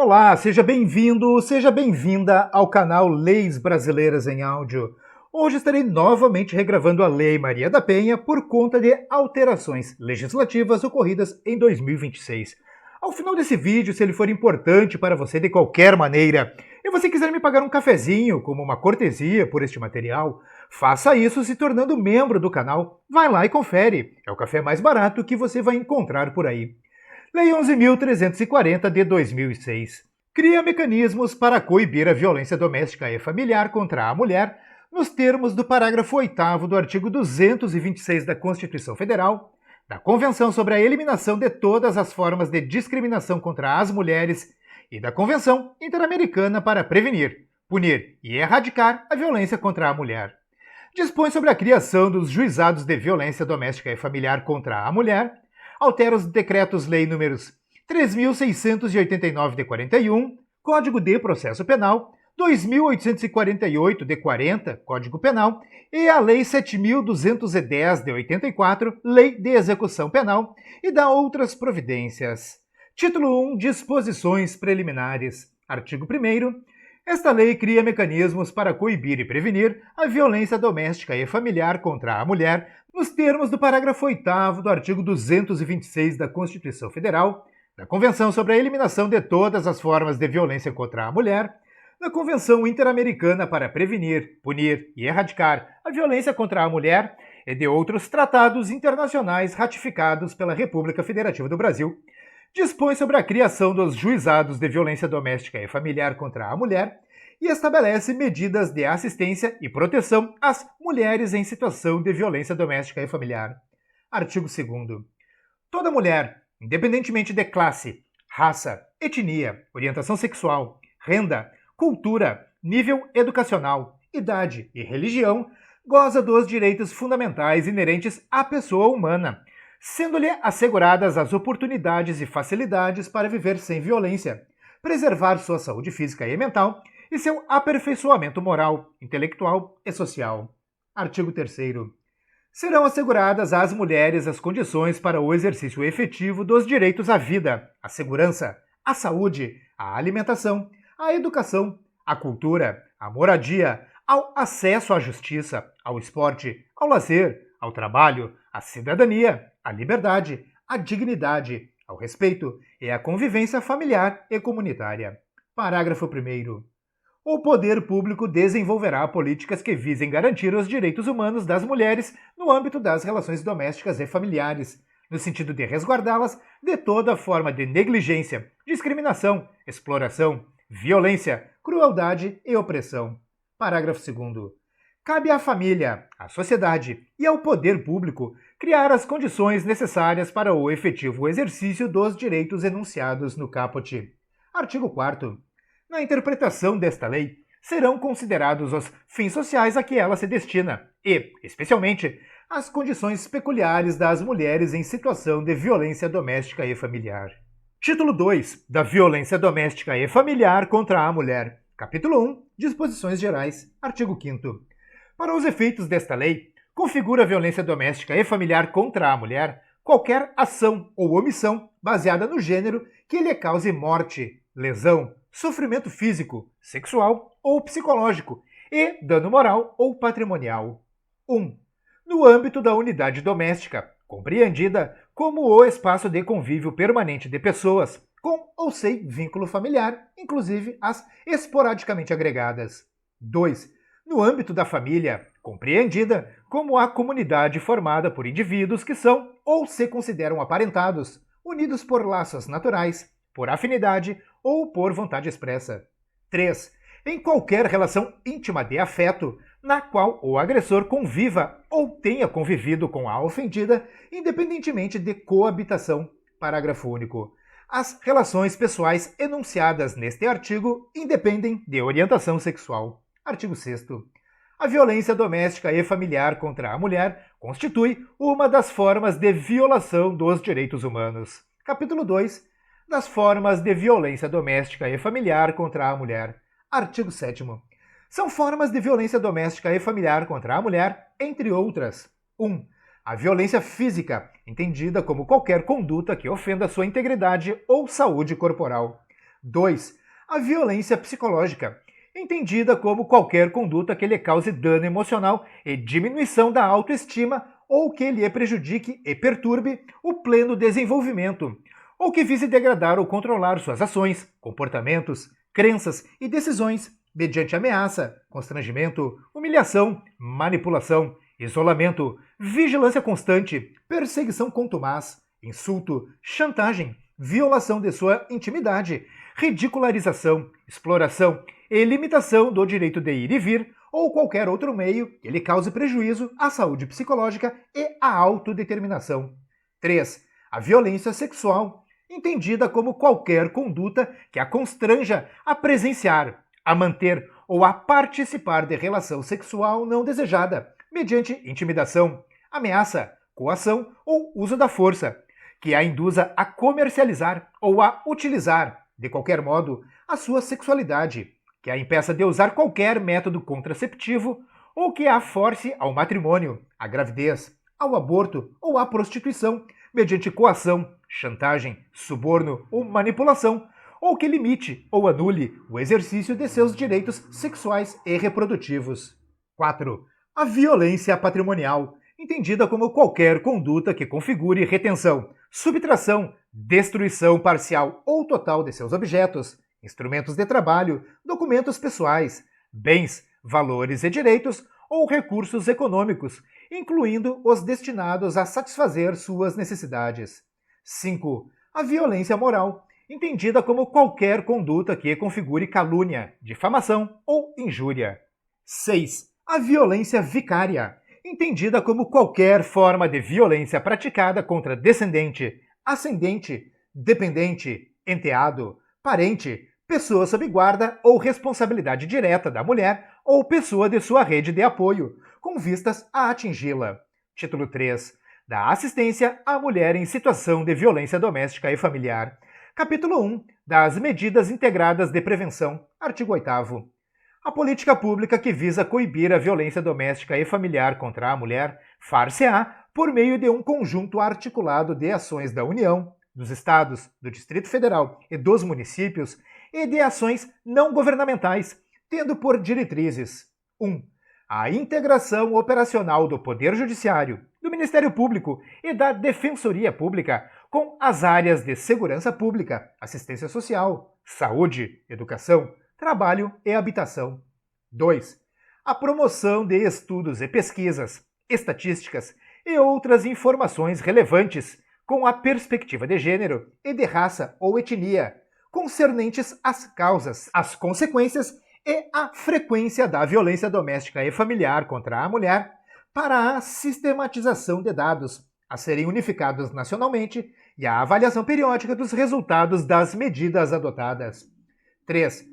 Olá, seja bem-vindo, seja bem-vinda ao canal Leis Brasileiras em Áudio. Hoje estarei novamente regravando a Lei Maria da Penha por conta de alterações legislativas ocorridas em 2026. Ao final desse vídeo, se ele for importante para você de qualquer maneira e você quiser me pagar um cafezinho como uma cortesia por este material, faça isso se tornando membro do canal. Vai lá e confere, é o café mais barato que você vai encontrar por aí. Lei 11.340 de 2006 cria mecanismos para coibir a violência doméstica e familiar contra a mulher, nos termos do parágrafo 8º do artigo 226 da Constituição Federal, da Convenção sobre a Eliminação de todas as formas de discriminação contra as mulheres e da Convenção Interamericana para prevenir, punir e erradicar a violência contra a mulher. Dispõe sobre a criação dos juizados de violência doméstica e familiar contra a mulher, altera os decretos-lei números 3.689 de 41, Código de Processo Penal, 2.848 de 40, Código Penal, e a Lei 7.210 de 84, Lei de Execução Penal, e dá outras providências. Título 1, Disposições Preliminares. Artigo 1º. Esta lei cria mecanismos para coibir e prevenir a violência doméstica e familiar contra a mulher, nos termos do parágrafo 8º do artigo 226 da Constituição Federal, da Convenção sobre a Eliminação de todas as formas de violência contra a mulher, da Convenção Interamericana para prevenir, punir e erradicar a violência contra a mulher e de outros tratados internacionais ratificados pela República Federativa do Brasil, dispõe sobre a criação dos juizados de violência doméstica e familiar contra a mulher e estabelece medidas de assistência e proteção às mulheres em situação de violência doméstica e familiar. Artigo 2º. Toda mulher, independentemente de classe, raça, etnia, orientação sexual, renda, cultura, nível educacional, idade e religião, goza dos direitos fundamentais inerentes à pessoa humana, sendo-lhe asseguradas as oportunidades e facilidades para viver sem violência, preservar sua saúde física e mental e seu aperfeiçoamento moral, intelectual e social. Artigo 3º. Serão asseguradas às mulheres as condições para o exercício efetivo dos direitos à vida, à segurança, à saúde, à alimentação, à educação, à cultura, à moradia, ao acesso à justiça, ao esporte, ao lazer, ao trabalho, à cidadania, à liberdade, à dignidade, ao respeito e à convivência familiar e comunitária. Parágrafo 1º. O poder público desenvolverá políticas que visem garantir os direitos humanos das mulheres no âmbito das relações domésticas e familiares, no sentido de resguardá-las de toda forma de negligência, discriminação, exploração, violência, crueldade e opressão. Parágrafo 2º. Cabe à família, à sociedade e ao poder público criar as condições necessárias para o efetivo exercício dos direitos enunciados no caput. Artigo 4º. Na interpretação desta lei, serão considerados os fins sociais a que ela se destina e, especialmente, as condições peculiares das mulheres em situação de violência doméstica e familiar. Título 2. Da violência doméstica e familiar contra a mulher. Capítulo 1. Disposições gerais. Artigo 5º. Para os efeitos desta lei, configura a violência doméstica e familiar contra a mulher qualquer ação ou omissão baseada no gênero que lhe cause morte, lesão, sofrimento físico, sexual ou psicológico e dano moral ou patrimonial. 1. No âmbito da unidade doméstica, compreendida como o espaço de convívio permanente de pessoas com ou sem vínculo familiar, inclusive as esporadicamente agregadas. 2. No âmbito da família, compreendida como a comunidade formada por indivíduos que são ou se consideram aparentados, unidos por laços naturais, por afinidade ou por vontade expressa. 3. Em qualquer relação íntima de afeto, na qual o agressor conviva ou tenha convivido com a ofendida, independentemente de coabitação. Parágrafo único. As relações pessoais enunciadas neste artigo independem de orientação sexual. Artigo 6º. A violência doméstica e familiar contra a mulher constitui uma das formas de violação dos direitos humanos. Capítulo 2. Das formas de violência doméstica e familiar contra a mulher. Artigo 7º. São formas de violência doméstica e familiar contra a mulher, entre outras. 1. A violência física, entendida como qualquer conduta que ofenda sua integridade ou saúde corporal. 2. A violência psicológica, entendida como qualquer conduta que lhe cause dano emocional e diminuição da autoestima ou que lhe prejudique e perturbe o pleno desenvolvimento, ou que vise degradar ou controlar suas ações, comportamentos, crenças e decisões mediante ameaça, constrangimento, humilhação, manipulação, isolamento, vigilância constante, perseguição contumaz, insulto, chantagem, violação de sua intimidade, ridicularização, exploração e limitação do direito de ir e vir ou qualquer outro meio que lhe cause prejuízo à saúde psicológica e à autodeterminação. 3. A violência sexual, entendida como qualquer conduta que a constranja a presenciar, a manter ou a participar de relação sexual não desejada, mediante intimidação, ameaça, coação ou uso da força, que a induza a comercializar ou a utilizar, de qualquer modo, a sua sexualidade, que a impeça de usar qualquer método contraceptivo ou que a force ao matrimônio, à gravidez, ao aborto ou à prostituição, mediante coação, chantagem, suborno ou manipulação, ou que limite ou anule o exercício de seus direitos sexuais e reprodutivos. 4. A violência patrimonial, entendida como qualquer conduta que configure retenção, subtração, destruição parcial ou total de seus objetos, instrumentos de trabalho, documentos pessoais, bens, valores e direitos ou recursos econômicos, incluindo os destinados a satisfazer suas necessidades. 5. A violência moral, entendida como qualquer conduta que configure calúnia, difamação ou injúria. 6. A violência vicária, entendida como qualquer forma de violência praticada contra descendente, ascendente, dependente, enteado, parente, pessoa sob guarda ou responsabilidade direta da mulher ou pessoa de sua rede de apoio, com vistas a atingi-la. Título 3. Da assistência à mulher em situação de violência doméstica e familiar. Capítulo 1. Das medidas integradas de prevenção. Artigo 8º. A política pública que visa coibir a violência doméstica e familiar contra a mulher far-se-á por meio de um conjunto articulado de ações da União, dos Estados, do Distrito Federal e dos municípios e de ações não governamentais, tendo por diretrizes 1. A integração operacional do Poder Judiciário, do Ministério Público e da Defensoria Pública com as áreas de segurança pública, assistência social, saúde, educação, trabalho e habitação. 2. A promoção de estudos e pesquisas, estatísticas e outras informações relevantes com a perspectiva de gênero e de raça ou etnia, concernentes às causas, às consequências e à frequência da violência doméstica e familiar contra a mulher, para a sistematização de dados a serem unificados nacionalmente e a avaliação periódica dos resultados das medidas adotadas. 3.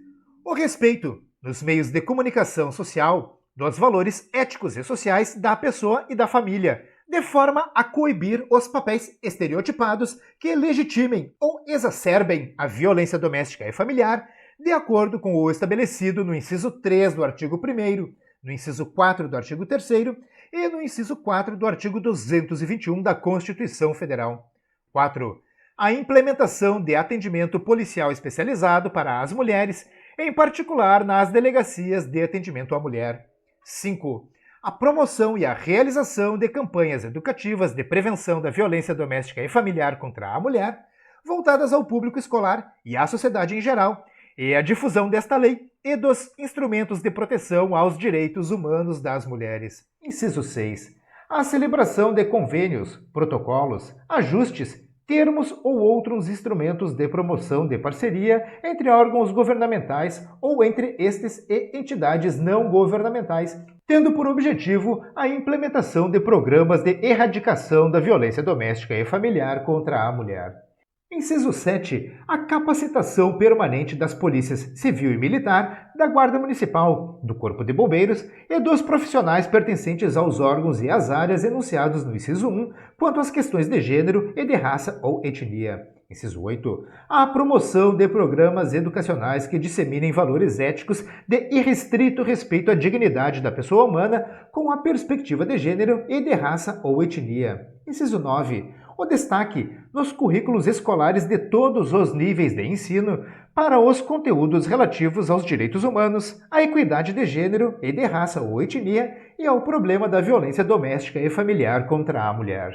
O respeito, nos meios de comunicação social, dos valores éticos e sociais da pessoa e da família, de forma a coibir os papéis estereotipados que legitimem ou exacerbem a violência doméstica e familiar, de acordo com o estabelecido no inciso 3 do artigo 1º, no inciso 4 do artigo 3º e no inciso 4 do artigo 221 da Constituição Federal. 4. A implementação de atendimento policial especializado para as mulheres, em particular nas delegacias de atendimento à mulher. 5. A promoção e a realização de campanhas educativas de prevenção da violência doméstica e familiar contra a mulher, voltadas ao público escolar e à sociedade em geral, e a difusão desta lei e dos instrumentos de proteção aos direitos humanos das mulheres. Inciso 6. A celebração de convênios, protocolos, ajustes, termos ou outros instrumentos de promoção de parceria entre órgãos governamentais ou entre estes e entidades não governamentais, tendo por objetivo a implementação de programas de erradicação da violência doméstica e familiar contra a mulher. Inciso 7. A capacitação permanente das polícias civil e militar, da Guarda Municipal, do Corpo de Bombeiros e dos profissionais pertencentes aos órgãos e às áreas enunciados no inciso 1 quanto às questões de gênero e de raça ou etnia. Inciso 8. A promoção de programas educacionais que disseminem valores éticos de irrestrito respeito à dignidade da pessoa humana com a perspectiva de gênero e de raça ou etnia. Inciso 9. o destaque nos currículos escolares de todos os níveis de ensino para os conteúdos relativos aos direitos humanos, à equidade de gênero e de raça ou etnia e ao problema da violência doméstica e familiar contra a mulher.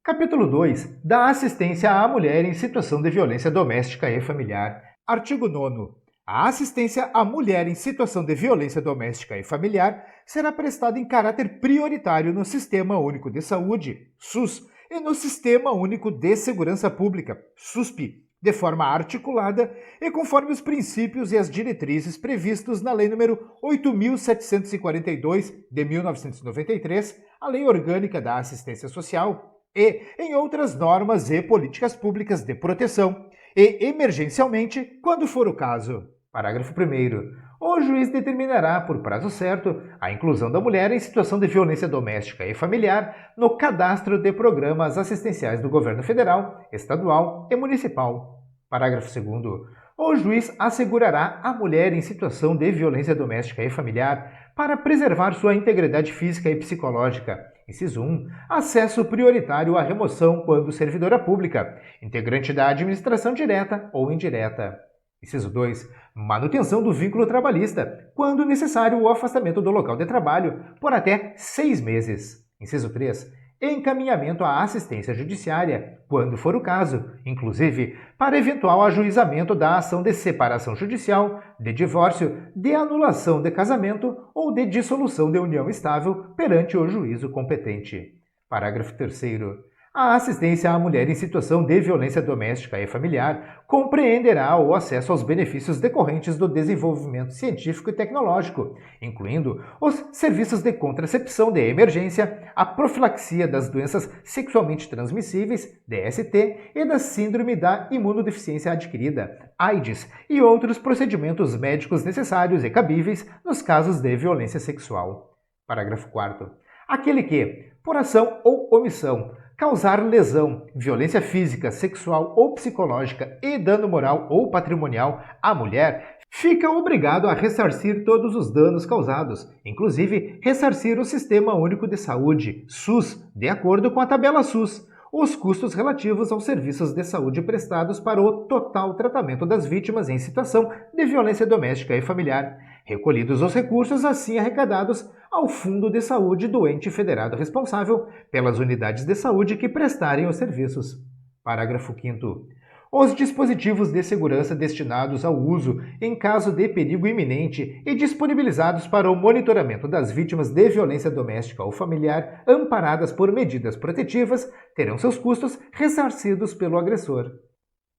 Capítulo 2. Da assistência à mulher em situação de violência doméstica e familiar. Artigo 9º. A assistência à mulher em situação de violência doméstica e familiar será prestada em caráter prioritário no Sistema Único de Saúde, SUS, e no Sistema Único de Segurança Pública, SUSP, de forma articulada e conforme os princípios e as diretrizes previstos na Lei nº 8.742, de 1993, a Lei Orgânica da Assistência Social, e em outras normas e políticas públicas de proteção, e emergencialmente, quando for o caso. Parágrafo 1º. O juiz determinará, por prazo certo, a inclusão da mulher em situação de violência doméstica e familiar no cadastro de programas assistenciais do governo federal, estadual e municipal. Parágrafo 2º. O juiz assegurará a mulher em situação de violência doméstica e familiar para preservar sua integridade física e psicológica. Inciso 1. Acesso prioritário à remoção quando servidora pública, integrante da administração direta ou indireta. Inciso 2. Manutenção do vínculo trabalhista, quando necessário o afastamento do local de trabalho, por até 6 meses. Inciso 3. Encaminhamento à assistência judiciária, quando for o caso, inclusive para eventual ajuizamento da ação de separação judicial, de divórcio, de anulação de casamento ou de dissolução de união estável perante o juízo competente. Parágrafo 3º. A assistência à mulher em situação de violência doméstica e familiar compreenderá o acesso aos benefícios decorrentes do desenvolvimento científico e tecnológico, incluindo os serviços de contracepção de emergência, a profilaxia das doenças sexualmente transmissíveis, DST, e da síndrome da imunodeficiência adquirida, AIDS, e outros procedimentos médicos necessários e cabíveis nos casos de violência sexual. Parágrafo 4º. Aquele que, por ação ou omissão, causar lesão, violência física, sexual ou psicológica e dano moral ou patrimonial à mulher, fica obrigado a ressarcir todos os danos causados, inclusive ressarcir o Sistema Único de Saúde, SUS, de acordo com a tabela SUS, os custos relativos aos serviços de saúde prestados para o total tratamento das vítimas em situação de violência doméstica e familiar, recolhidos os recursos assim arrecadados ao Fundo de Saúde do ente federado responsável pelas unidades de saúde que prestarem os serviços. Parágrafo 5º. Os dispositivos de segurança destinados ao uso em caso de perigo iminente e disponibilizados para o monitoramento das vítimas de violência doméstica ou familiar amparadas por medidas protetivas terão seus custos ressarcidos pelo agressor.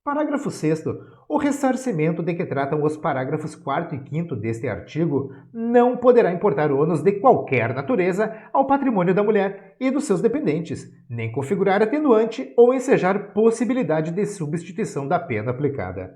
Parágrafo 6º. O ressarcimento de que tratam os parágrafos 4º e 5º deste artigo não poderá importar ônus de qualquer natureza ao patrimônio da mulher e dos seus dependentes, nem configurar atenuante ou ensejar possibilidade de substituição da pena aplicada.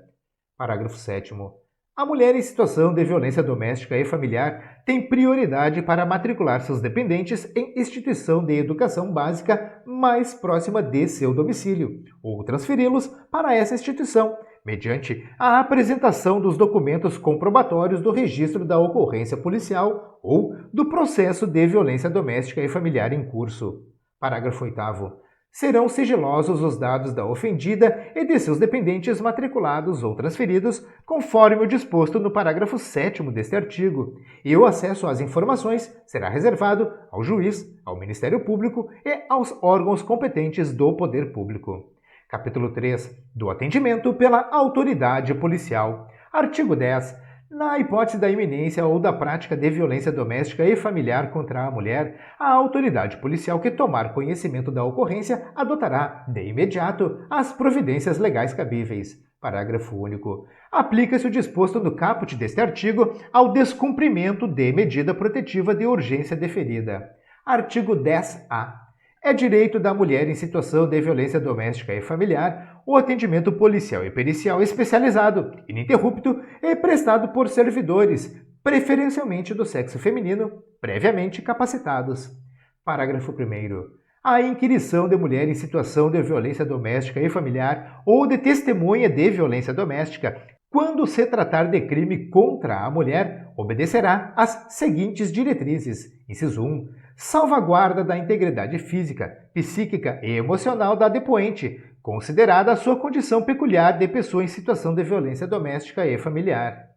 Parágrafo 7º. A mulher em situação de violência doméstica e familiar tem prioridade para matricular seus dependentes em instituição de educação básica mais próxima de seu domicílio, ou transferi-los para essa instituição, mediante a apresentação dos documentos comprobatórios do registro da ocorrência policial ou do processo de violência doméstica e familiar em curso. Parágrafo 8º. Serão sigilosos os dados da ofendida e de seus dependentes matriculados ou transferidos, conforme o disposto no parágrafo 7º deste artigo, e o acesso às informações será reservado ao juiz, ao Ministério Público e aos órgãos competentes do Poder Público. Capítulo 3. Do atendimento pela autoridade policial. Artigo 10. Na hipótese da iminência ou da prática de violência doméstica e familiar contra a mulher, a autoridade policial que tomar conhecimento da ocorrência adotará, de imediato, as providências legais cabíveis. Parágrafo único. Aplica-se o disposto no caput deste artigo ao descumprimento de medida protetiva de urgência deferida. Artigo 10-A. É direito da mulher em situação de violência doméstica e familiar o atendimento policial e pericial especializado, ininterrupto e prestado por servidores, preferencialmente do sexo feminino, previamente capacitados. Parágrafo 1º. A inquirição de mulher em situação de violência doméstica e familiar ou de testemunha de violência doméstica, quando se tratar de crime contra a mulher, obedecerá às seguintes diretrizes. Inciso 1. salvaguarda da integridade física, psíquica e emocional da depoente, considerada a sua condição peculiar de pessoa em situação de violência doméstica e familiar.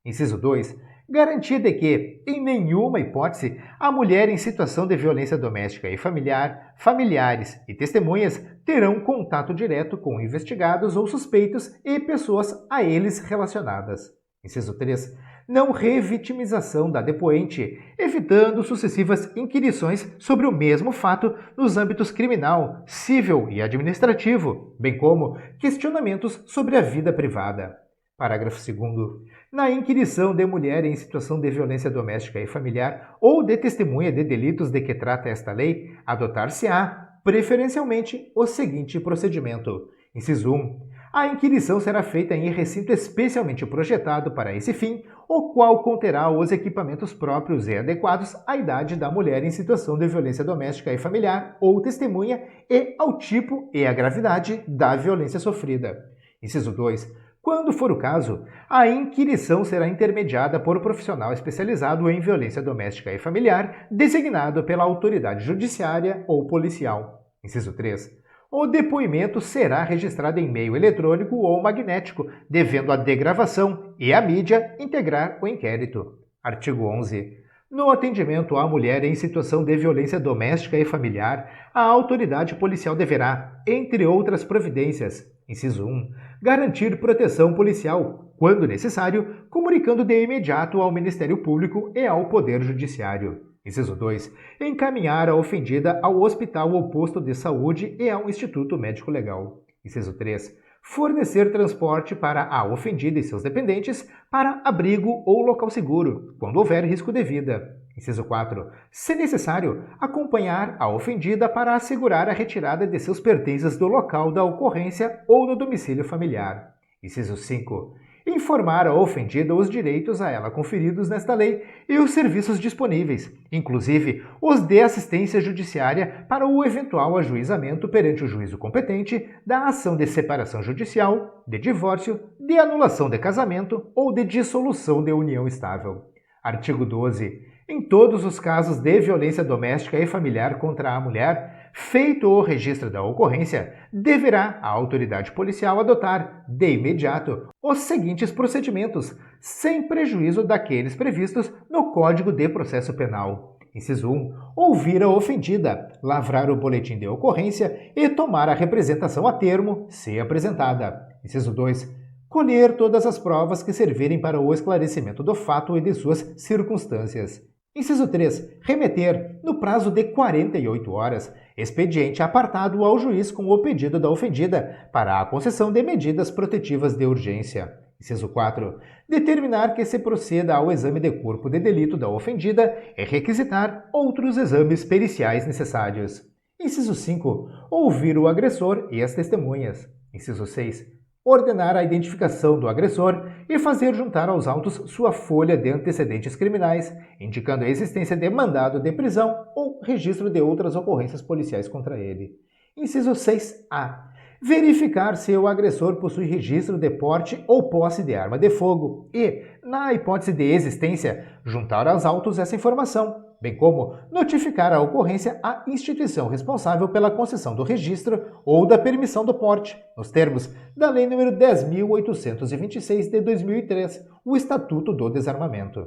Inciso 2. Garantia de que, em nenhuma hipótese, a mulher em situação de violência doméstica e familiar, familiares e testemunhas terão contato direto com investigados ou suspeitos e pessoas a eles relacionadas. Inciso 3. Não revitimização da depoente, evitando sucessivas inquirições sobre o mesmo fato nos âmbitos criminal, civil e administrativo, bem como questionamentos sobre a vida privada. Parágrafo 2º. Na inquirição de mulher em situação de violência doméstica e familiar ou de testemunha de delitos de que trata esta lei, adotar-se-á, preferencialmente, o seguinte procedimento. Inciso 1. A inquirição será feita em recinto especialmente projetado para esse fim, o qual conterá os equipamentos próprios e adequados à idade da mulher em situação de violência doméstica e familiar ou testemunha e ao tipo e à gravidade da violência sofrida. Inciso 2. Quando for o caso, a inquirição será intermediada por profissional especializado em violência doméstica e familiar, designado pela autoridade judiciária ou policial. Inciso 3. O depoimento será registrado em meio eletrônico ou magnético, devendo a degravação e a mídia integrar o inquérito. Artigo 11. No atendimento à mulher em situação de violência doméstica e familiar, a autoridade policial deverá, entre outras providências, inciso 1, garantir proteção policial, quando necessário, comunicando de imediato ao Ministério Público e ao Poder Judiciário. Inciso 2. Encaminhar a ofendida ao hospital ou posto de saúde e ao Instituto Médico Legal. Inciso 3. Fornecer transporte para a ofendida e seus dependentes para abrigo ou local seguro, quando houver risco de vida. Inciso 4. Se necessário, acompanhar a ofendida para assegurar a retirada de seus pertences do local da ocorrência ou no domicílio familiar. Inciso 5. Informar a ofendida os direitos a ela conferidos nesta lei e os serviços disponíveis, inclusive os de assistência judiciária para o eventual ajuizamento perante o juízo competente da ação de separação judicial, de divórcio, de anulação de casamento ou de dissolução de união estável. Artigo 12. Em todos os casos de violência doméstica e familiar contra a mulher, feito o registro da ocorrência, deverá a autoridade policial adotar, de imediato, os seguintes procedimentos, sem prejuízo daqueles previstos no Código de Processo Penal. Inciso 1. Ouvir a ofendida, lavrar o boletim de ocorrência e tomar a representação a termo, se apresentada. Inciso 2. Colher todas as provas que servirem para o esclarecimento do fato e de suas circunstâncias. Inciso 3. Remeter, no prazo de 48 horas, expediente apartado ao juiz com o pedido da ofendida para a concessão de medidas protetivas de urgência. Inciso 4. Determinar que se proceda ao exame de corpo de delito da ofendida e requisitar outros exames periciais necessários. Inciso 5. Ouvir o agressor e as testemunhas. Inciso 6. Ordenar a identificação do agressor e fazer juntar aos autos sua folha de antecedentes criminais, indicando a existência de mandado de prisão ou registro de outras ocorrências policiais contra ele. Inciso 6A. Verificar se o agressor possui registro de porte ou posse de arma de fogo e, na hipótese de existência, juntar aos autos essa informação, bem como notificar a ocorrência à instituição responsável pela concessão do registro ou da permissão do porte, nos termos da Lei nº 10.826 de 2003, o Estatuto do Desarmamento.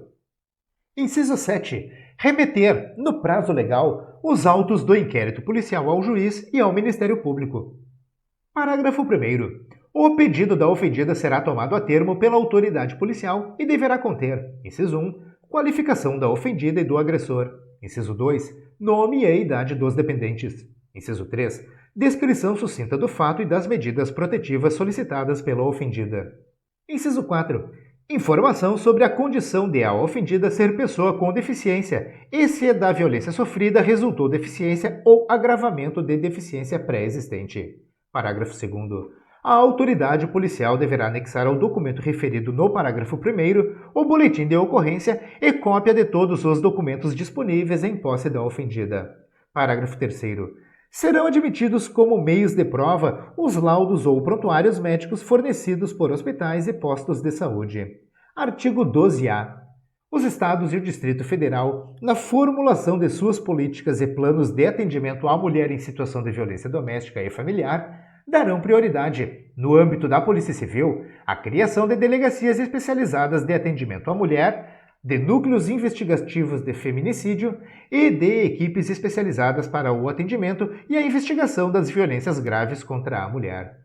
Inciso 7. Remeter, no prazo legal, os autos do inquérito policial ao juiz e ao Ministério Público. Parágrafo 1º. O pedido da ofendida será tomado a termo pela autoridade policial e deverá conter, inciso 1, qualificação da ofendida e do agressor. Inciso 2, nome e idade dos dependentes. Inciso 3, descrição sucinta do fato e das medidas protetivas solicitadas pela ofendida. Inciso 4, informação sobre a condição de a ofendida ser pessoa com deficiência e se da violência sofrida resultou deficiência ou agravamento de deficiência pré-existente. Parágrafo 2º. A autoridade policial deverá anexar ao documento referido no parágrafo 1º o boletim de ocorrência e cópia de todos os documentos disponíveis em posse da ofendida. Parágrafo 3º. Serão admitidos como meios de prova os laudos ou prontuários médicos fornecidos por hospitais e postos de saúde. Artigo 12A. Os Estados e o Distrito Federal, na formulação de suas políticas e planos de atendimento à mulher em situação de violência doméstica e familiar, darão prioridade, no âmbito da Polícia Civil, à criação de delegacias especializadas de atendimento à mulher, de núcleos investigativos de feminicídio e de equipes especializadas para o atendimento e a investigação das violências graves contra a mulher.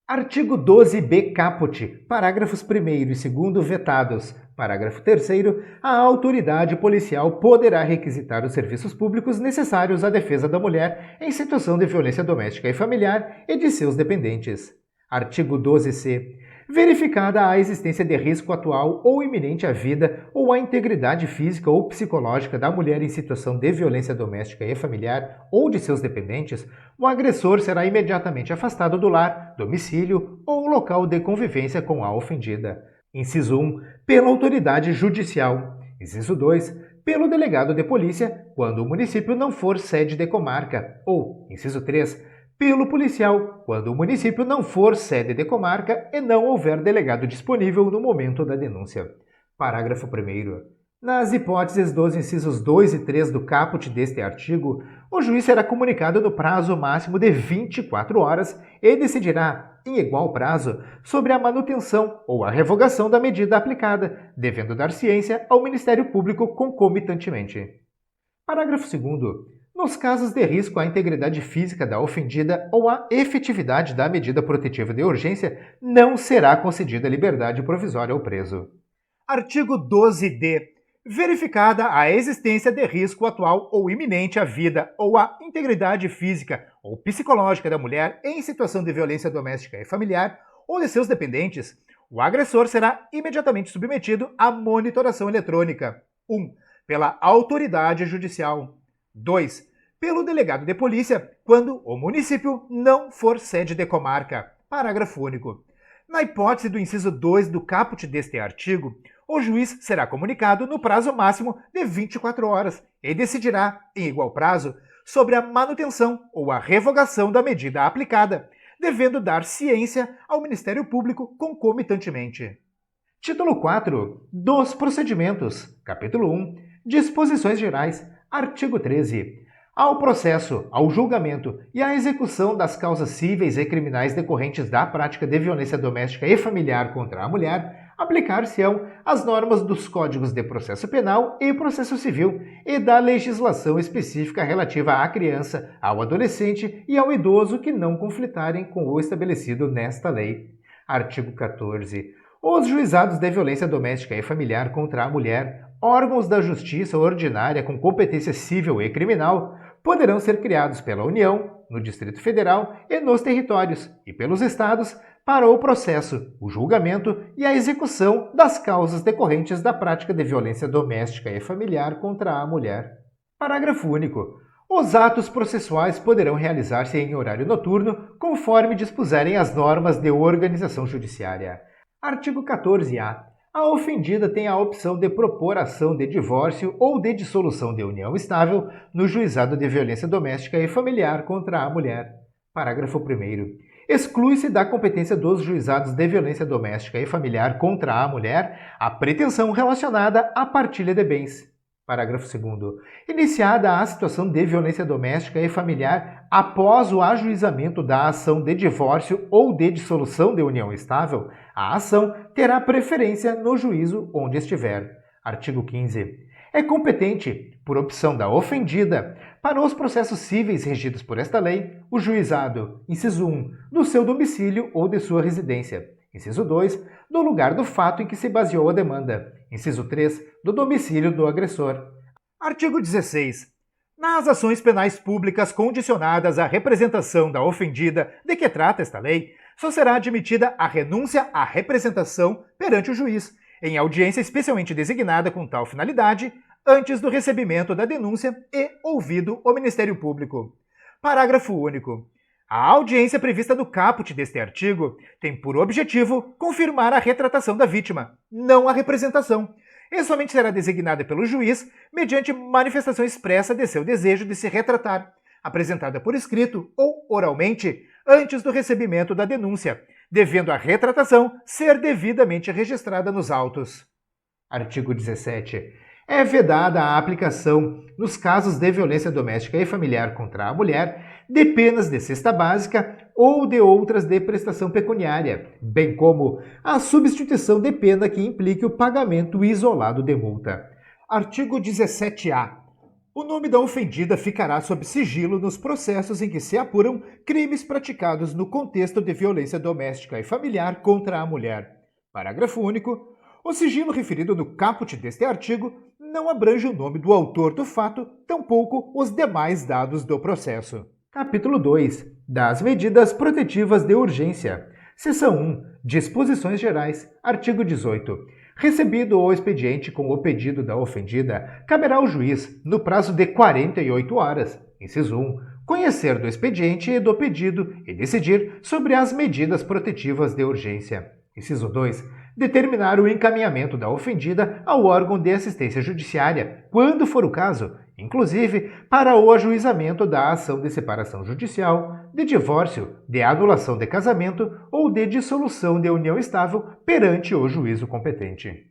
Artigo 12b caput, parágrafos 1º e 2º vetados. Parágrafo 3º, a autoridade policial poderá requisitar os serviços públicos necessários à defesa da mulher em situação de violência doméstica e familiar e de seus dependentes. Artigo 12c. Verificada a existência de risco atual ou iminente à vida ou à integridade física ou psicológica da mulher em situação de violência doméstica e familiar ou de seus dependentes, o agressor será imediatamente afastado do lar, domicílio ou local de convivência com a ofendida. Inciso 1. Pela autoridade judicial. Inciso 2. Pelo delegado de polícia, quando o município não for sede de comarca. Ou, inciso 3. Pelo policial, quando o município não for sede de comarca e não houver delegado disponível no momento da denúncia. Parágrafo 1º. Nas hipóteses dos incisos 2 e 3 do caput deste artigo, o juiz será comunicado no prazo máximo de 24 horas e decidirá, em igual prazo, sobre a manutenção ou a revogação da medida aplicada, devendo dar ciência ao Ministério Público concomitantemente. Parágrafo 2º. Nos casos de risco à integridade física da ofendida ou à efetividade da medida protetiva de urgência, não será concedida liberdade provisória ao preso. Artigo 12d. Verificada a existência de risco atual ou iminente à vida ou à integridade física ou psicológica da mulher em situação de violência doméstica e familiar ou de seus dependentes, o agressor será imediatamente submetido à monitoração eletrônica. 1. Pela autoridade judicial. 2. Pelo delegado de polícia, quando o município não for sede de comarca. Parágrafo único. Na hipótese do inciso 2 do caput deste artigo, o juiz será comunicado no prazo máximo de 24 horas e decidirá, em igual prazo, sobre a manutenção ou a revogação da medida aplicada, devendo dar ciência ao Ministério Público concomitantemente. Título 4 dos Procedimentos, capítulo 1, Disposições Gerais, artigo 13. Ao processo, ao julgamento e à execução das causas cíveis e criminais decorrentes da prática de violência doméstica e familiar contra a mulher, aplicar-se-ão as normas dos Códigos de Processo Penal e Processo Civil e da legislação específica relativa à criança, ao adolescente e ao idoso que não conflitarem com o estabelecido nesta lei. Artigo 14. Os juizados de violência doméstica e familiar contra a mulher, órgãos da justiça ordinária com competência civil e criminal, poderão ser criados pela União, no Distrito Federal e nos territórios, e pelos estados, para o processo, o julgamento e a execução das causas decorrentes da prática de violência doméstica e familiar contra a mulher. Parágrafo único. Os atos processuais poderão realizar-se em horário noturno, conforme dispuserem as normas de organização judiciária. Artigo 14-A. A ofendida tem a opção de propor ação de divórcio ou de dissolução de união estável no juizado de violência doméstica e familiar contra a mulher. Parágrafo 1º. Exclui-se da competência dos juizados de violência doméstica e familiar contra a mulher a pretensão relacionada à partilha de bens. Parágrafo 2º. Iniciada a situação de violência doméstica e familiar após o ajuizamento da ação de divórcio ou de dissolução de união estável, a ação terá preferência no juízo onde estiver. Artigo 15. É competente, por opção da ofendida, para os processos cíveis regidos por esta lei, o juizado, inciso 1, do seu domicílio ou de sua residência. Inciso 2, do lugar do fato em que se baseou a demanda. Inciso 3, do domicílio do agressor. Artigo 16. Nas ações penais públicas condicionadas à representação da ofendida de que trata esta lei, só será admitida a renúncia à representação perante o juiz, em audiência especialmente designada com tal finalidade, antes do recebimento da denúncia e ouvido o Ministério Público. Parágrafo único. A audiência prevista no caput deste artigo tem por objetivo confirmar a retratação da vítima, não a representação, e somente será designada pelo juiz mediante manifestação expressa de seu desejo de se retratar, apresentada por escrito ou oralmente antes do recebimento da denúncia, devendo a retratação ser devidamente registrada nos autos. Artigo 17. É vedada a aplicação, nos casos de violência doméstica e familiar contra a mulher, de penas de cesta básica ou de outras de prestação pecuniária, bem como a substituição de pena que implique o pagamento isolado de multa. Artigo 17-A. O nome da ofendida ficará sob sigilo nos processos em que se apuram crimes praticados no contexto de violência doméstica e familiar contra a mulher. Parágrafo único. O sigilo referido no caput deste artigo não abrange o nome do autor do fato, tampouco os demais dados do processo. Capítulo 2. Das medidas protetivas de urgência. Seção 1. Disposições gerais. Artigo 18. Recebido o expediente com o pedido da ofendida, caberá ao juiz, no prazo de 48 horas, inciso 1, conhecer do expediente e do pedido e decidir sobre as medidas protetivas de urgência. Inciso 2. Determinar o encaminhamento da ofendida ao órgão de assistência judiciária, quando for o caso, inclusive para o ajuizamento da ação de separação judicial, de divórcio, de anulação de casamento ou de dissolução de união estável perante o juízo competente.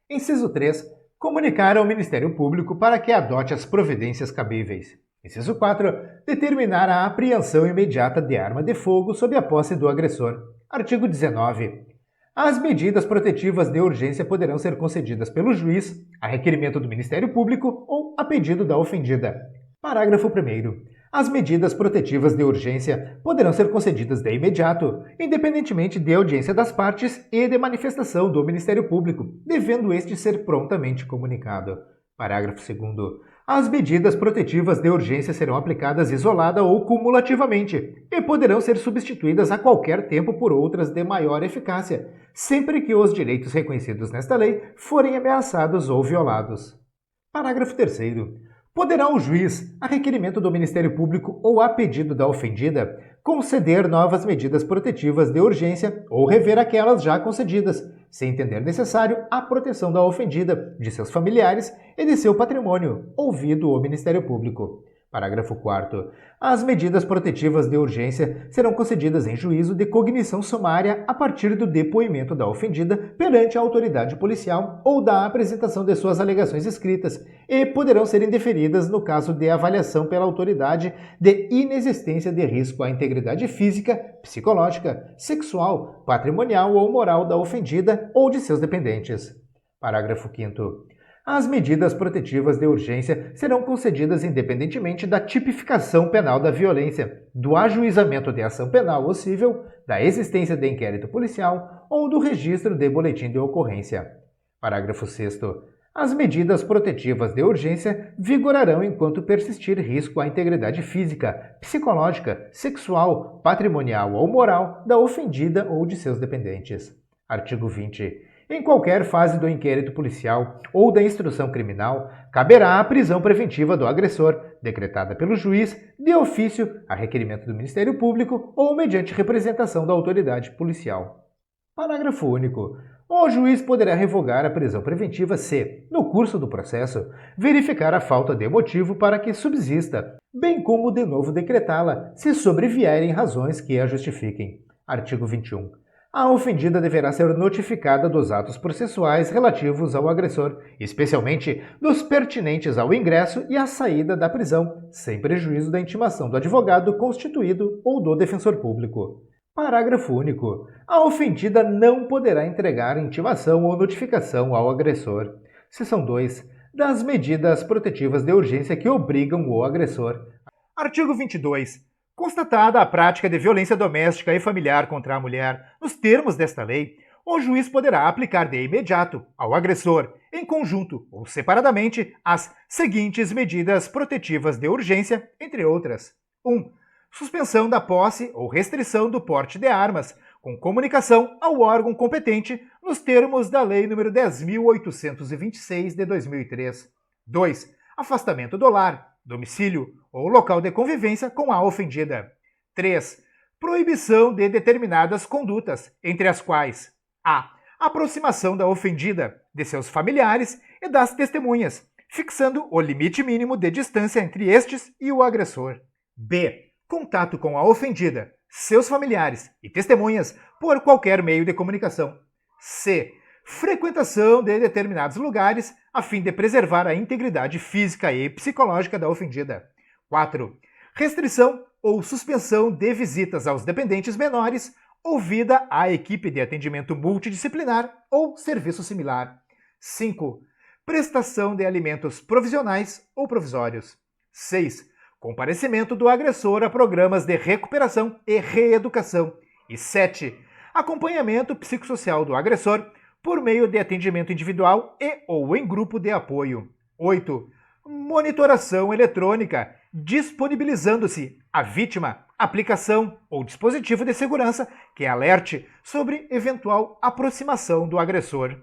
Inciso 3. Comunicar ao Ministério Público para que adote as providências cabíveis. Inciso 4. Determinar a apreensão imediata de arma de fogo sob a posse do agressor. Artigo 19. As medidas protetivas de urgência poderão ser concedidas pelo juiz, a requerimento do Ministério Público ou a pedido da ofendida. Parágrafo 1º. As medidas protetivas de urgência poderão ser concedidas de imediato, independentemente de audiência das partes e de manifestação do Ministério Público, devendo este ser prontamente comunicado. Parágrafo 2º. As medidas protetivas de urgência serão aplicadas isolada ou cumulativamente e poderão ser substituídas a qualquer tempo por outras de maior eficácia, sempre que os direitos reconhecidos nesta lei forem ameaçados ou violados. Parágrafo 3º. Poderá o juiz, a requerimento do Ministério Público ou a pedido da ofendida, conceder novas medidas protetivas de urgência ou rever aquelas já concedidas, se entender necessário a proteção da ofendida, de seus familiares e de seu patrimônio, ouvido o Ministério Público. Parágrafo 4º. As medidas protetivas de urgência serão concedidas em juízo de cognição sumária a partir do depoimento da ofendida perante a autoridade policial ou da apresentação de suas alegações escritas e poderão ser indeferidas no caso de avaliação pela autoridade de inexistência de risco à integridade física, psicológica, sexual, patrimonial ou moral da ofendida ou de seus dependentes. Parágrafo 5º. As medidas protetivas de urgência serão concedidas independentemente da tipificação penal da violência, do ajuizamento de ação penal ou cível, da existência de inquérito policial ou do registro de boletim de ocorrência. Parágrafo 6º. As medidas protetivas de urgência vigorarão enquanto persistir risco à integridade física, psicológica, sexual, patrimonial ou moral da ofendida ou de seus dependentes. Artigo 20. Em qualquer fase do inquérito policial ou da instrução criminal, caberá a prisão preventiva do agressor, decretada pelo juiz, de ofício, a requerimento do Ministério Público ou mediante representação da autoridade policial. Parágrafo único. O juiz poderá revogar a prisão preventiva se, no curso do processo, verificar a falta de motivo para que subsista, bem como de novo decretá-la, se sobrevierem razões que a justifiquem. Artigo 21. A ofendida deverá ser notificada dos atos processuais relativos ao agressor, especialmente dos pertinentes ao ingresso e à saída da prisão, sem prejuízo da intimação do advogado constituído ou do defensor público. Parágrafo único. A ofendida não poderá entregar intimação ou notificação ao agressor. Seção 2. Das medidas protetivas de urgência que obrigam o agressor. Artigo 22. Constatada a prática de violência doméstica e familiar contra a mulher, nos termos desta lei, o juiz poderá aplicar de imediato ao agressor, em conjunto ou separadamente, as seguintes medidas protetivas de urgência, entre outras. 1. Suspensão da posse ou restrição do porte de armas, com comunicação ao órgão competente, nos termos da Lei nº 10.826 de 2003. 2. Afastamento do lar, domicílio ou local de convivência com a ofendida. 3. Proibição de determinadas condutas, entre as quais a. Aproximação da ofendida, de seus familiares e das testemunhas, fixando o limite mínimo de distância entre estes e o agressor. B. Contato com a ofendida, seus familiares e testemunhas por qualquer meio de comunicação. C. frequentação de determinados lugares a fim de preservar a integridade física e psicológica da ofendida. 4. Restrição ou suspensão de visitas aos dependentes menores ouvida à equipe de atendimento multidisciplinar ou serviço similar. 5. Prestação de alimentos provisionais ou provisórios. 6. Comparecimento do agressor a programas de recuperação e reeducação. E 7. Acompanhamento psicossocial do agressor por meio de atendimento individual e ou em grupo de apoio. 8. Monitoração eletrônica, disponibilizando-se à vítima aplicação ou dispositivo de segurança que alerte sobre eventual aproximação do agressor.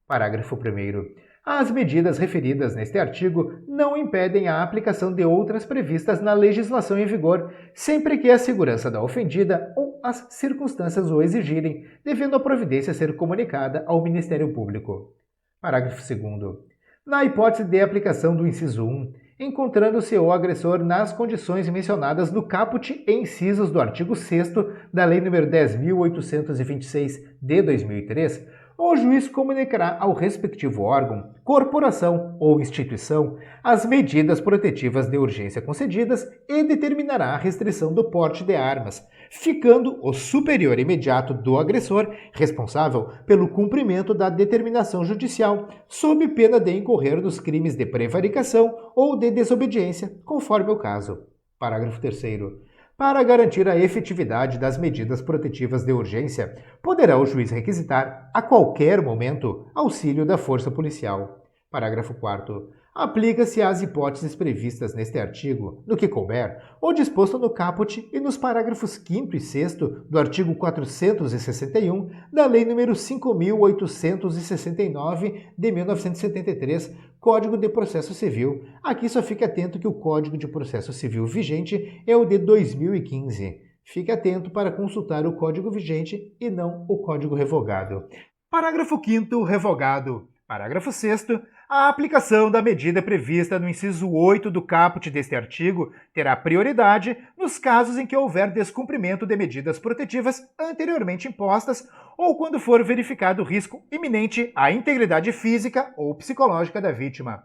Parágrafo 1º. As medidas referidas neste artigo não impedem a aplicação de outras previstas na legislação em vigor, sempre que a segurança da ofendida ou as circunstâncias o exigirem, devendo a providência ser comunicada ao Ministério Público. Parágrafo 2º. Na hipótese de aplicação do inciso 1, encontrando-se o agressor nas condições mencionadas no caput e incisos do artigo 6º da Lei nº 10.826, de 2003, o juiz comunicará ao respectivo órgão, corporação ou instituição as medidas protetivas de urgência concedidas e determinará a restrição do porte de armas, ficando o superior imediato do agressor responsável pelo cumprimento da determinação judicial, sob pena de incorrer nos crimes de prevaricação ou de desobediência, conforme o caso. Parágrafo 3º. Para garantir a efetividade das medidas protetivas de urgência, poderá o juiz requisitar, a qualquer momento, auxílio da força policial. Parágrafo 4º. Aplica-se às hipóteses previstas neste artigo, no que couber, o disposto no caput e nos parágrafos 5º e 6º do artigo 461 da Lei nº 5.869, de 1973, Código de Processo Civil. Aqui só fique atento que o Código de Processo Civil vigente é o de 2015. Fique atento para consultar o Código vigente e não o Código revogado. Parágrafo 5º, revogado. Parágrafo 6º. A aplicação da medida prevista no inciso 8 do caput deste artigo terá prioridade nos casos em que houver descumprimento de medidas protetivas anteriormente impostas ou quando for verificado risco iminente à integridade física ou psicológica da vítima.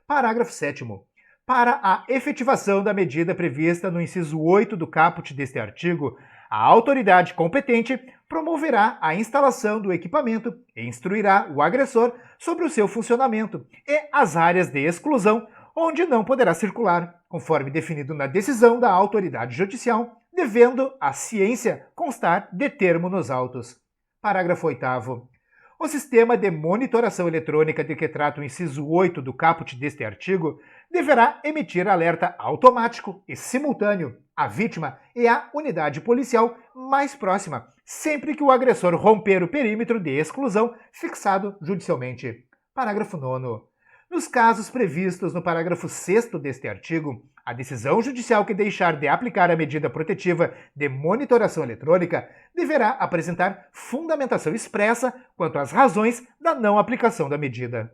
Parágrafo 7º. Para a efetivação da medida prevista no inciso 8 do caput deste artigo, a autoridade competente promoverá a instalação do equipamento e instruirá o agressor sobre o seu funcionamento e as áreas de exclusão onde não poderá circular, conforme definido na decisão da autoridade judicial, devendo a ciência constar de termo nos autos. Parágrafo 8º. O sistema de monitoração eletrônica de que trata o inciso 8 do caput deste artigo deverá emitir alerta automático e simultâneo à vítima e à unidade policial mais próxima, sempre que o agressor romper o perímetro de exclusão fixado judicialmente. Parágrafo 9º. Nos casos previstos no parágrafo 6º deste artigo, a decisão judicial que deixar de aplicar a medida protetiva de monitoração eletrônica deverá apresentar fundamentação expressa quanto às razões da não aplicação da medida.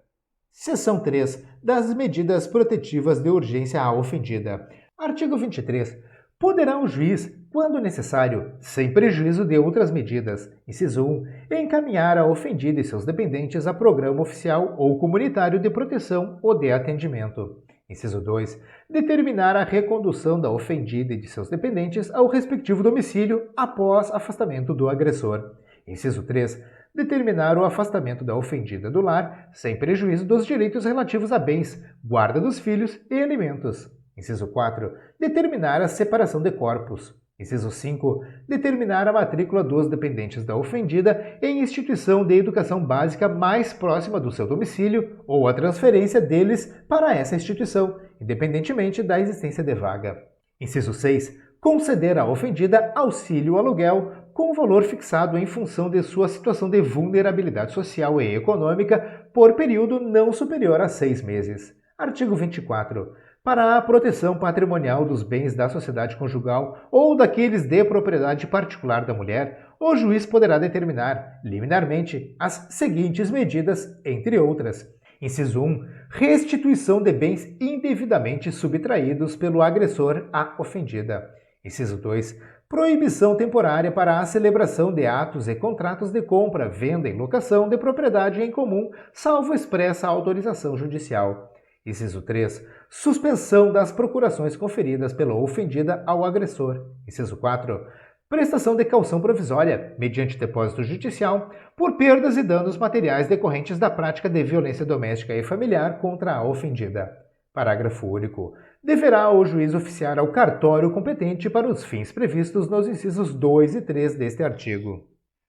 Seção 3. Das medidas protetivas de urgência à ofendida. Artigo 23. Poderá o juiz, quando necessário, sem prejuízo de outras medidas, inciso 1, encaminhar a ofendida e seus dependentes a programa oficial ou comunitário de proteção ou de atendimento. Inciso 2, determinar a recondução da ofendida e de seus dependentes ao respectivo domicílio após afastamento do agressor. Inciso 3, determinar o afastamento da ofendida do lar, sem prejuízo dos direitos relativos a bens, guarda dos filhos e alimentos. Inciso 4, determinar a separação de corpos. Inciso 5, determinar a matrícula dos dependentes da ofendida em instituição de educação básica mais próxima do seu domicílio ou a transferência deles para essa instituição, independentemente da existência de vaga. Inciso 6, conceder à ofendida auxílio aluguel com valor fixado em função de sua situação de vulnerabilidade social e econômica por período não superior a 6 meses. Artigo 24. Para a proteção patrimonial dos bens da sociedade conjugal ou daqueles de propriedade particular da mulher, o juiz poderá determinar, liminarmente, as seguintes medidas, entre outras. Inciso 1. Restituição de bens indevidamente subtraídos pelo agressor à ofendida. Inciso 2. Proibição temporária para a celebração de atos e contratos de compra, venda e locação de propriedade em comum, salvo expressa autorização judicial. Inciso 3. Suspensão das procurações conferidas pela ofendida ao agressor. Inciso 4. Prestação de caução provisória, mediante depósito judicial, por perdas e danos materiais decorrentes da prática de violência doméstica e familiar contra a ofendida. Parágrafo único. Deverá o juiz oficiar ao cartório competente para os fins previstos nos incisos 2 e 3 deste artigo.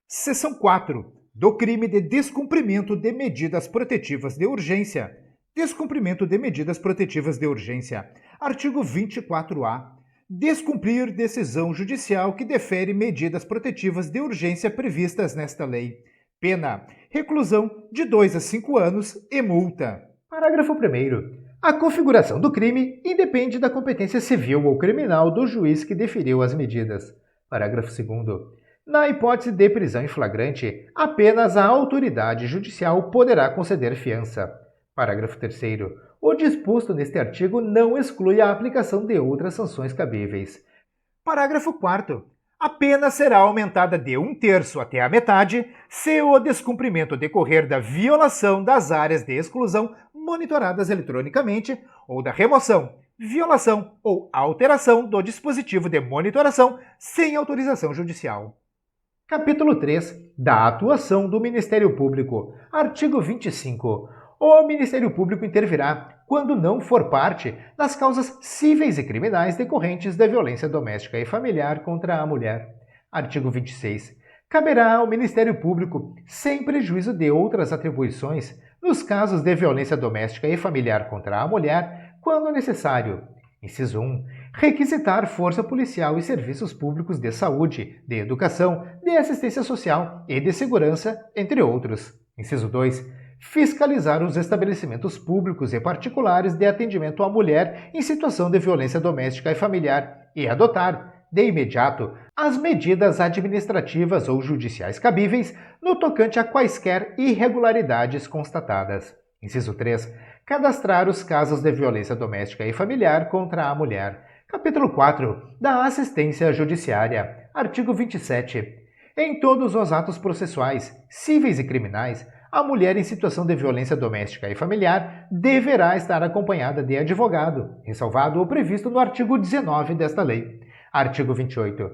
Seção 4. Do crime de descumprimento de medidas protetivas de urgência. Descumprimento de medidas protetivas de urgência. Artigo 24-A. Descumprir decisão judicial que defere medidas protetivas de urgência previstas nesta lei. Pena: reclusão de 2 a 5 anos e multa. Parágrafo 1º. A configuração do crime independe da competência civil ou criminal do juiz que deferiu as medidas. Parágrafo 2º. Na hipótese de prisão em flagrante, apenas a autoridade judicial poderá conceder fiança. Parágrafo 3º. O disposto neste artigo não exclui a aplicação de outras sanções cabíveis. Parágrafo 4º. A pena será aumentada de 1/3 até a metade se o descumprimento decorrer da violação das áreas de exclusão monitoradas eletronicamente ou da remoção, violação ou alteração do dispositivo de monitoração sem autorização judicial. Capítulo 3. Da atuação do Ministério Público. Artigo 25. O Ministério Público intervirá, quando não for parte, das causas cíveis e criminais decorrentes da violência doméstica e familiar contra a mulher. Artigo 26. Caberá ao Ministério Público, sem prejuízo de outras atribuições, nos casos de violência doméstica e familiar contra a mulher, quando necessário. Inciso 1. Requisitar força policial e serviços públicos de saúde, de educação, de assistência social e de segurança, entre outros. Inciso 2. Fiscalizar os estabelecimentos públicos e particulares de atendimento à mulher em situação de violência doméstica e familiar e adotar, de imediato, as medidas administrativas ou judiciais cabíveis no tocante a quaisquer irregularidades constatadas. Inciso 3. Cadastrar os casos de violência doméstica e familiar contra a mulher. Capítulo 4. Da assistência judiciária. Artigo 27. Em todos os atos processuais, cíveis e criminais, a mulher em situação de violência doméstica e familiar deverá estar acompanhada de advogado, ressalvado o previsto no artigo 19 desta lei. Artigo 28.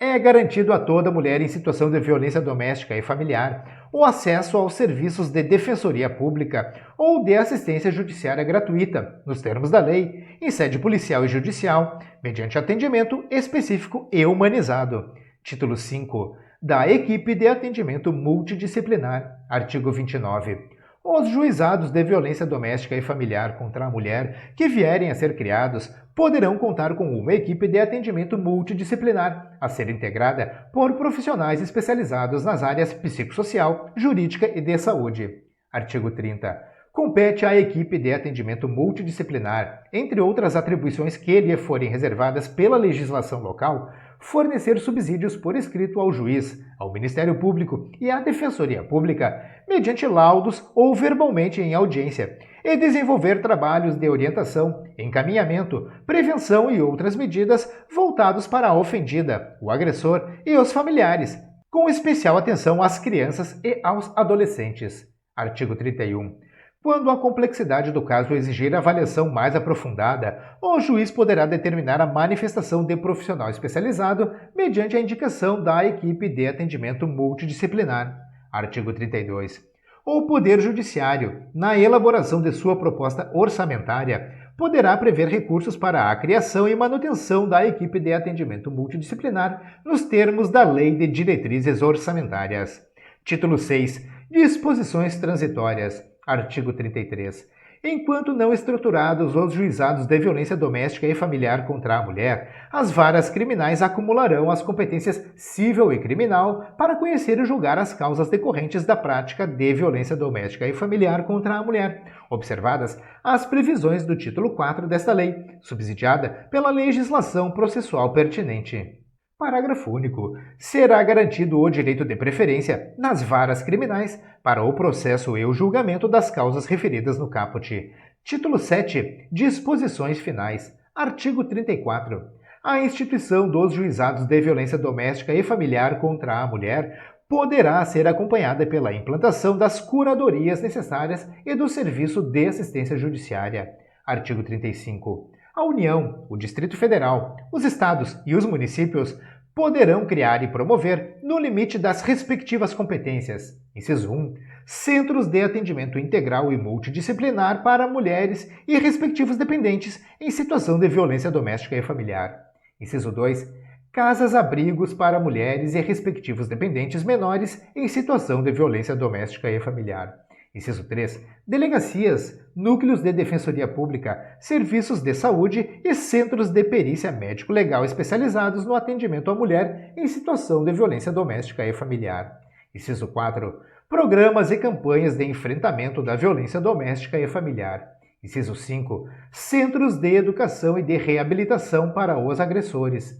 É garantido a toda mulher em situação de violência doméstica e familiar o acesso aos serviços de defensoria pública ou de assistência judiciária gratuita, nos termos da lei, em sede policial e judicial, mediante atendimento específico e humanizado. Título 5. Da equipe de atendimento multidisciplinar. Artigo 29. Os juizados de violência doméstica e familiar contra a mulher que vierem a ser criados poderão contar com uma equipe de atendimento multidisciplinar, a ser integrada por profissionais especializados nas áreas psicossocial, jurídica e de saúde. Artigo 30. Compete à equipe de atendimento multidisciplinar, entre outras atribuições que lhe forem reservadas pela legislação local, fornecer subsídios por escrito ao juiz, ao Ministério Público e à Defensoria Pública, mediante laudos ou verbalmente em audiência, e desenvolver trabalhos de orientação, encaminhamento, prevenção e outras medidas voltados para a ofendida, o agressor e os familiares, com especial atenção às crianças e aos adolescentes. Artigo 31. Quando a complexidade do caso exigir avaliação mais aprofundada, o juiz poderá determinar a manifestação de profissional especializado mediante a indicação da equipe de atendimento multidisciplinar. Artigo 32. O Poder Judiciário, na elaboração de sua proposta orçamentária, poderá prever recursos para a criação e manutenção da equipe de atendimento multidisciplinar nos termos da Lei de Diretrizes Orçamentárias. Título 6. Disposições transitórias. Artigo 33. Enquanto não estruturados os juizados de violência doméstica e familiar contra a mulher, as varas criminais acumularão as competências civil e criminal para conhecer e julgar as causas decorrentes da prática de violência doméstica e familiar contra a mulher, observadas as previsões do título 4 desta lei, subsidiada pela legislação processual pertinente. Parágrafo único. Será garantido o direito de preferência nas varas criminais para o processo e o julgamento das causas referidas no caput. Título 7. Disposições finais. Artigo 34. A instituição dos juizados de violência doméstica e familiar contra a mulher poderá ser acompanhada pela implantação das curadorias necessárias e do Serviço de Assistência Judiciária. Artigo 35. A União, o Distrito Federal, os Estados e os municípios poderão criar e promover, no limite das respectivas competências, inciso 1, centros de atendimento integral e multidisciplinar para mulheres e respectivos dependentes em situação de violência doméstica e familiar. Inciso 2, casas-abrigos para mulheres e respectivos dependentes menores em situação de violência doméstica e familiar. Inciso 3. Delegacias, núcleos de defensoria pública, serviços de saúde e centros de perícia médico-legal especializados no atendimento à mulher em situação de violência doméstica e familiar. Inciso 4. Programas e campanhas de enfrentamento da violência doméstica e familiar. Inciso 5. Centros de educação e de reabilitação para os agressores.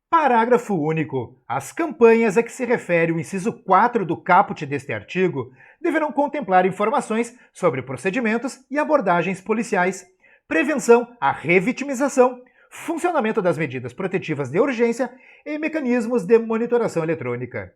Parágrafo único. As campanhas a que se refere o inciso 4 do caput deste artigo deverão contemplar informações sobre procedimentos e abordagens policiais, prevenção à revitimização, funcionamento das medidas protetivas de urgência e mecanismos de monitoração eletrônica.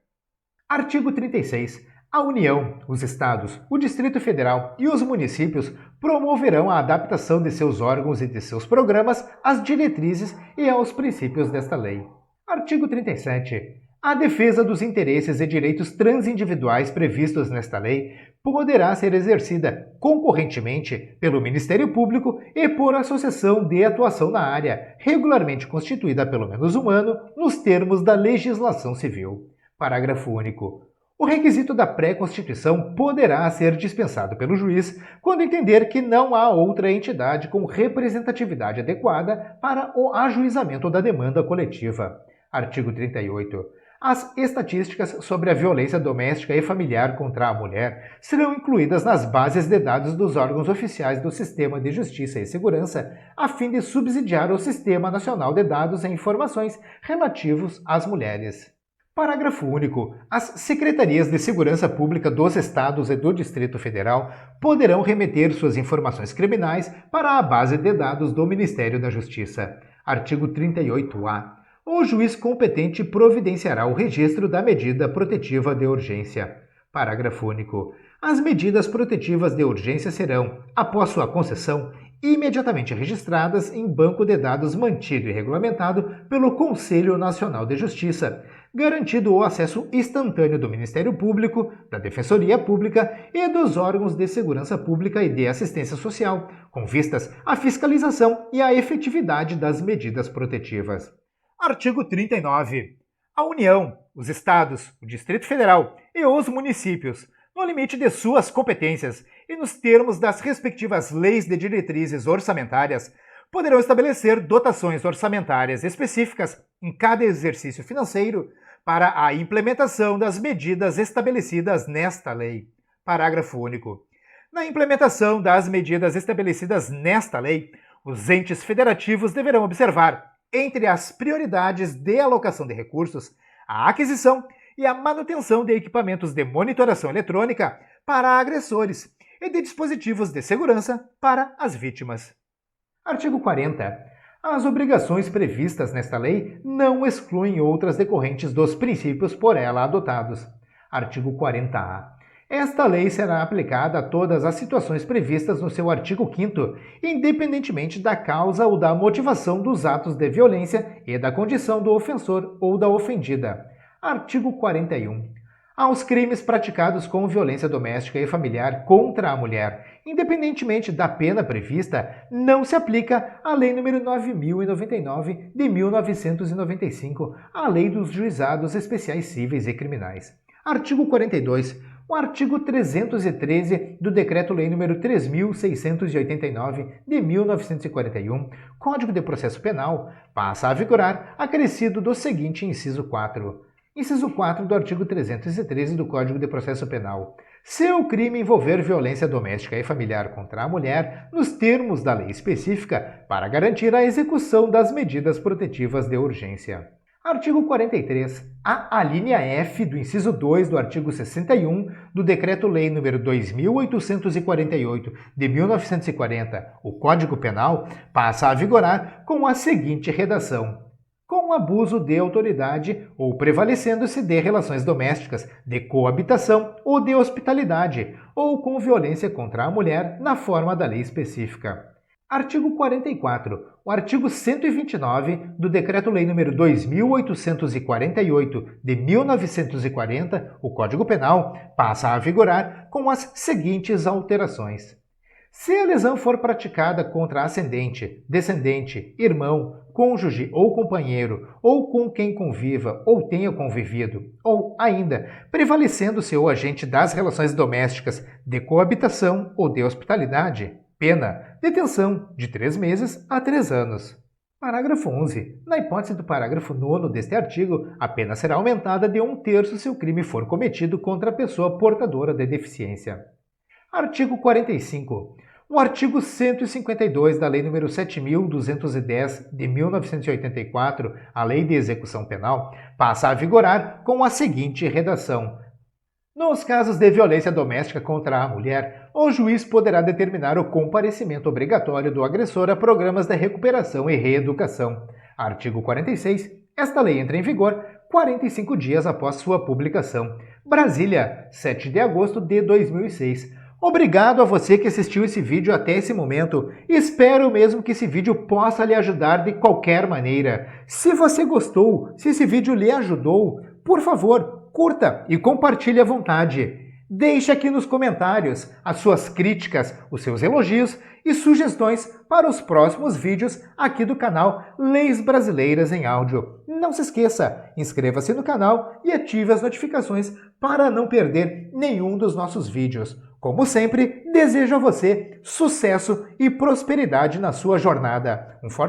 Artigo 36. A União, os Estados, o Distrito Federal e os municípios promoverão a adaptação de seus órgãos e de seus programas às diretrizes e aos princípios desta lei. Artigo 37. A defesa dos interesses e direitos transindividuais previstos nesta lei poderá ser exercida concorrentemente pelo Ministério Público e por associação de atuação na área, regularmente constituída há pelo menos um ano, nos termos da legislação civil. Parágrafo único. O requisito da pré-constituição poderá ser dispensado pelo juiz quando entender que não há outra entidade com representatividade adequada para o ajuizamento da demanda coletiva. Artigo 38. As estatísticas sobre a violência doméstica e familiar contra a mulher serão incluídas nas bases de dados dos órgãos oficiais do Sistema de Justiça e Segurança, a fim de subsidiar o Sistema Nacional de Dados e Informações relativos às mulheres. Parágrafo único. As Secretarias de Segurança Pública dos Estados e do Distrito Federal poderão remeter suas informações criminais para a base de dados do Ministério da Justiça. Artigo 38-A. O juiz competente providenciará o registro da medida protetiva de urgência. Parágrafo único. As medidas protetivas de urgência serão, após sua concessão, imediatamente registradas em banco de dados mantido e regulamentado pelo Conselho Nacional de Justiça, garantido o acesso instantâneo do Ministério Público, da Defensoria Pública e dos órgãos de segurança pública e de assistência social, com vistas à fiscalização e à efetividade das medidas protetivas. Artigo 39. A União, os Estados, o Distrito Federal e os municípios, no limite de suas competências e nos termos das respectivas leis de diretrizes orçamentárias, poderão estabelecer dotações orçamentárias específicas em cada exercício financeiro para a implementação das medidas estabelecidas nesta lei. Parágrafo único. Na implementação das medidas estabelecidas nesta lei, os entes federativos deverão observar, entre as prioridades de alocação de recursos, a aquisição e a manutenção de equipamentos de monitoração eletrônica para agressores e de dispositivos de segurança para as vítimas. Artigo 40. As obrigações previstas nesta lei não excluem outras decorrentes dos princípios por ela adotados. Artigo 40-A. Esta lei será aplicada a todas as situações previstas no seu artigo 5º, independentemente da causa ou da motivação dos atos de violência e da condição do ofensor ou da ofendida. Artigo 41. Aos crimes praticados com violência doméstica e familiar contra a mulher, independentemente da pena prevista, não se aplica a Lei nº 9.099 de 1995, a Lei dos Juizados Especiais Cíveis e Criminais. Artigo 42. O artigo 313 do Decreto-Lei nº 3.689, de 1941, Código de Processo Penal, passa a vigorar, acrescido do seguinte inciso 4. Inciso 4 do artigo 313 do Código de Processo Penal. Se o crime envolver violência doméstica e familiar contra a mulher, nos termos da lei específica, para garantir a execução das medidas protetivas de urgência. Artigo 43. A alínea F do inciso 2 do artigo 61 do Decreto-Lei nº 2.848, de 1940, o Código Penal, passa a vigorar com a seguinte redação: com abuso de autoridade ou prevalecendo-se de relações domésticas, de coabitação ou de hospitalidade, ou com violência contra a mulher na forma da lei específica. Artigo 44. O artigo 129 do Decreto-Lei nº 2.848, de 1940, o Código Penal, passa a vigorar com as seguintes alterações. Se a lesão for praticada contra ascendente, descendente, irmão, cônjuge ou companheiro, ou com quem conviva ou tenha convivido, ou ainda prevalecendo-se o agente das relações domésticas, de coabitação ou de hospitalidade, pena, detenção de 3 meses a 3 anos. Parágrafo 11. Na hipótese do parágrafo 9º deste artigo, a pena será aumentada de 1/3 se o crime for cometido contra a pessoa portadora de deficiência. Artigo 45. O artigo 152 da Lei nº 7.210, de 1984, a Lei de Execução Penal, passa a vigorar com a seguinte redação: nos casos de violência doméstica contra a mulher, o juiz poderá determinar o comparecimento obrigatório do agressor a programas de recuperação e reeducação. Artigo 46. Esta lei entra em vigor 45 dias após sua publicação. Brasília, 7 de agosto de 2006. Obrigado a você que assistiu esse vídeo até esse momento. Espero mesmo que esse vídeo possa lhe ajudar de qualquer maneira. Se você gostou, se esse vídeo lhe ajudou, por favor, curta e compartilhe à vontade. Deixe aqui nos comentários as suas críticas, os seus elogios e sugestões para os próximos vídeos aqui do canal Leis Brasileiras em Áudio. Não se esqueça, inscreva-se no canal e ative as notificações para não perder nenhum dos nossos vídeos. Como sempre, desejo a você sucesso e prosperidade na sua jornada. Um forte abraço.